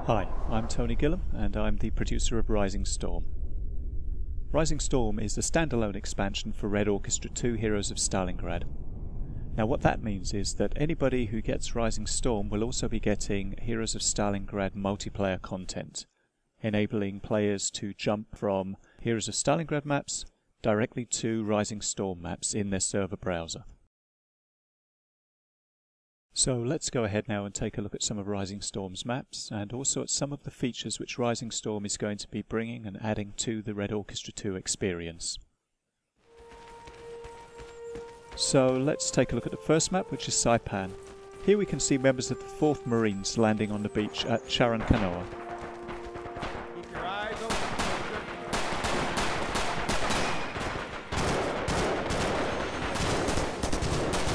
Hi, I'm Tony Gillam and I'm the producer of Rising Storm. Rising Storm is a standalone expansion for Red Orchestra 2 Heroes of Stalingrad. Now what that means is that anybody who gets Rising Storm will also be getting Heroes of Stalingrad multiplayer content, enabling players to jump from Heroes of Stalingrad maps directly to Rising Storm maps in their server browser. So let's go ahead now and take a look at some of Rising Storm's maps and also at some of the features which Rising Storm is going to be bringing and adding to the Red Orchestra 2 experience. So let's take a look at the first map, which is Saipan. Here we can see members of the 4th Marines landing on the beach at Kanoa. Keep your eyes open, soldier.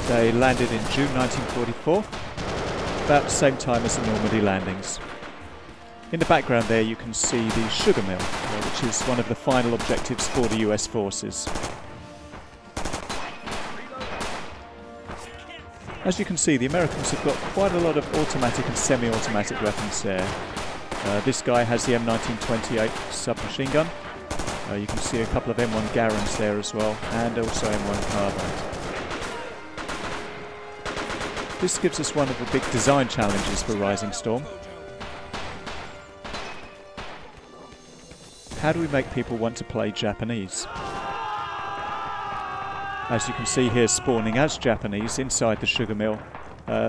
They landed in June 1944, about the same time as the Normandy landings. In the background there you can see the sugar mill, which is one of the final objectives for the US forces. As you can see, the Americans have got quite a lot of automatic and semi-automatic weapons there. This guy has the M1928 submachine gun. You can see a couple of M1 Garans there as well, and also M1 carbines. This gives us one of the big design challenges for Rising Storm. How do we make people want to play Japanese? As you can see here, spawning as Japanese inside the sugar mill,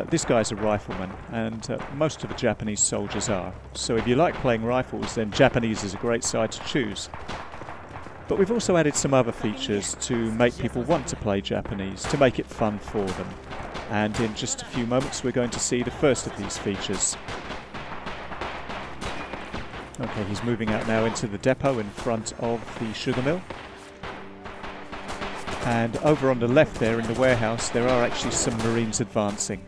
this guy's a rifleman, and most of the Japanese soldiers are. So if you like playing rifles, then Japanese is a great side to choose. But we've also added some other features to make people want to play Japanese, to make it fun for them. And in just a few moments we're going to see the first of these features. Okay, he's moving out now into the depot in front of the sugar mill. And over on the left there in the warehouse there are actually some Marines advancing.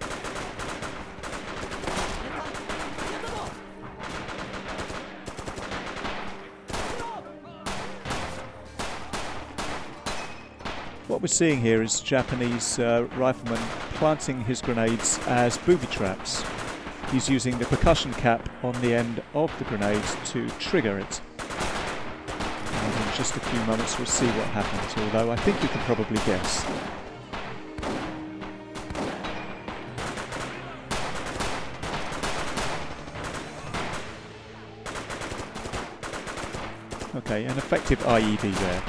What we're seeing here is Japanese rifleman planting his grenades as booby traps. He's using the percussion cap on the end of the grenade to trigger it. And in just a few moments we'll see what happens, although I think you can probably guess. Okay, an effective IED there.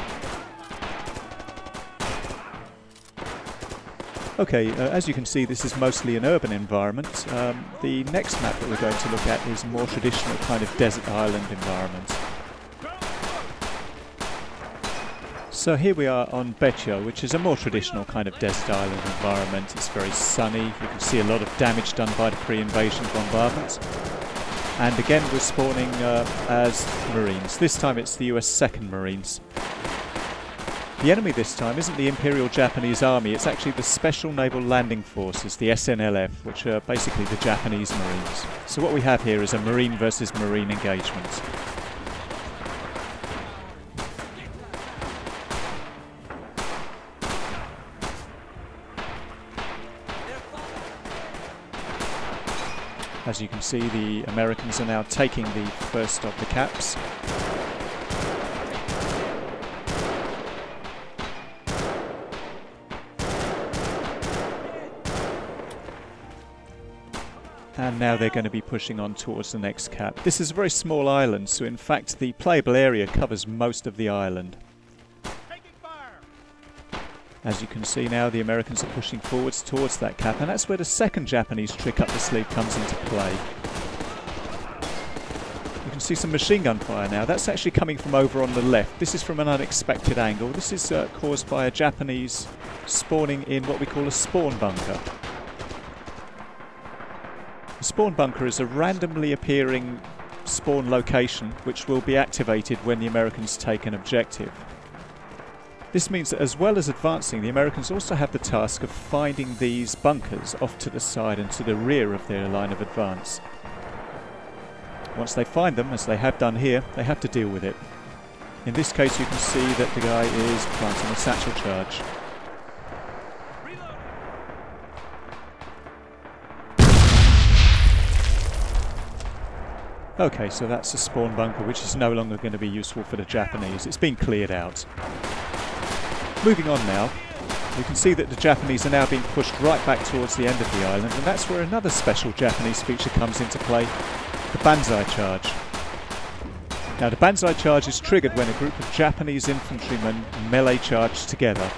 Okay, as you can see, this is mostly an urban environment. The next map that we're going to look at is a more traditional kind of desert island environment. So here we are on Betio, which is a more traditional kind of desert island environment. It's very sunny. You can see a lot of damage done by the pre-invasion bombardment. And again, we're spawning as Marines. This time it's the US 2nd Marines. The enemy this time isn't the Imperial Japanese Army, it's actually the Special Naval Landing Forces, the SNLF, which are basically the Japanese Marines. So what we have here is a Marine versus Marine engagement. As you can see, the Americans are now taking the first of the caps. And now they're going to be pushing on towards the next cap. This is a very small island, so in fact the playable area covers most of the island. As you can see now, the Americans are pushing forwards towards that cap, and that's where the second Japanese trick up the sleeve comes into play. You can see some machine gun fire now. That's actually coming from over on the left. This is from an unexpected angle. This is caused by a Japanese spawning in what we call a spawn bunker. A spawn bunker is a randomly appearing spawn location which will be activated when the Americans take an objective. This means that as well as advancing, the Americans also have the task of finding these bunkers off to the side and to the rear of their line of advance. Once they find them, as they have done here, they have to deal with it. In this case you can see that the guy is planting a satchel charge. Okay, so that's a spawn bunker which is no longer going to be useful for the Japanese. It's been cleared out. Moving on now, you can see that the Japanese are now being pushed right back towards the end of the island, and that's where another special Japanese feature comes into play, the Banzai Charge. Now the Banzai Charge is triggered when a group of Japanese infantrymen melee charge together.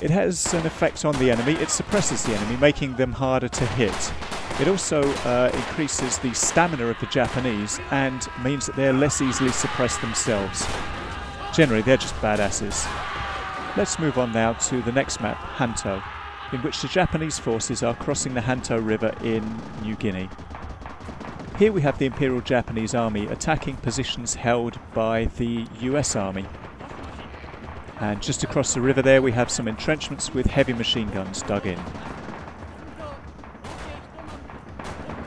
It has an effect on the enemy. It suppresses the enemy, making them harder to hit. It also increases the stamina of the Japanese and means that they're less easily suppressed themselves. Generally, they're just badasses. Let's move on now to the next map, Hanto, in which the Japanese forces are crossing the Hanto River in New Guinea. Here we have the Imperial Japanese Army attacking positions held by the US Army. And just across the river there we have some entrenchments with heavy machine guns dug in.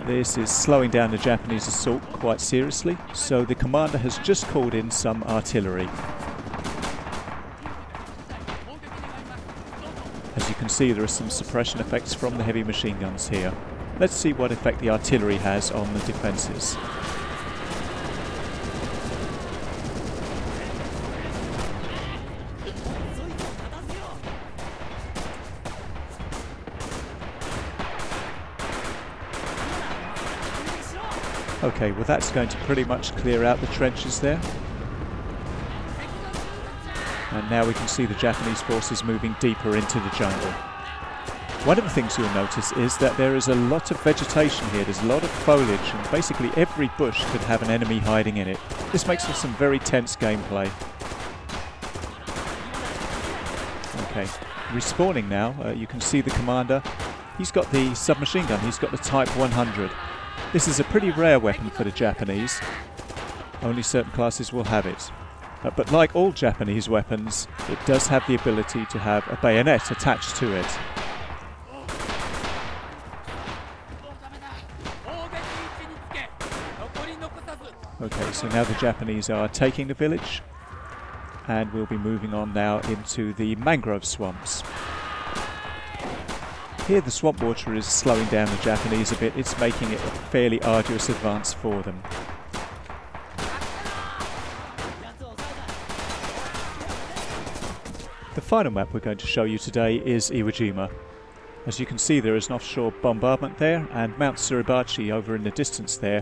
This is slowing down the Japanese assault quite seriously, so the commander has just called in some artillery. As you can see, there are some suppression effects from the heavy machine guns here. Let's see what effect the artillery has on the defences. Okay, well that's going to pretty much clear out the trenches there. And now we can see the Japanese forces moving deeper into the jungle. One of the things you'll notice is that there is a lot of vegetation here. There's a lot of foliage, and basically every bush could have an enemy hiding in it. This makes for some very tense gameplay. Okay, respawning now, you can see the commander. He's got the submachine gun, he's got the Type 100. This is a pretty rare weapon for the Japanese. Only certain classes will have it. But like all Japanese weapons, it does have the ability to have a bayonet attached to it. Okay, so now the Japanese are taking the village, and we'll be moving on now into the mangrove swamps. Here the swamp water is slowing down the Japanese a bit. It's making it a fairly arduous advance for them. The final map we're going to show you today is Iwo Jima. As you can see, there is an offshore bombardment there, and Mount Suribachi over in the distance there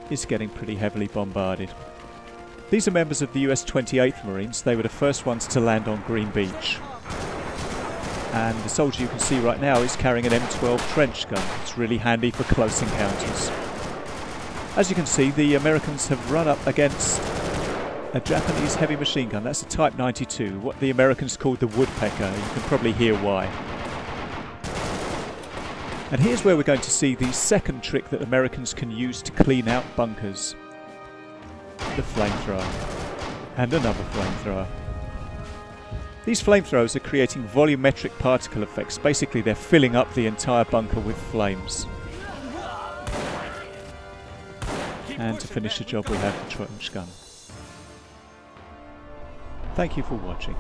is getting pretty heavily bombarded. These are members of the US 28th Marines. They were the first ones to land on Green Beach. And the soldier you can see right now is carrying an M12 trench gun. It's really handy for close encounters. As you can see, the Americans have run up against a Japanese heavy machine gun. That's a Type 92, what the Americans called the woodpecker. You can probably hear why. And here's where we're going to see the second trick that Americans can use to clean out bunkers. The flamethrower. And another flamethrower. These flamethrowers are creating volumetric particle effects. Basically, they're filling up the entire bunker with flames. And to finish the job, we have the trench gun. Thank you for watching.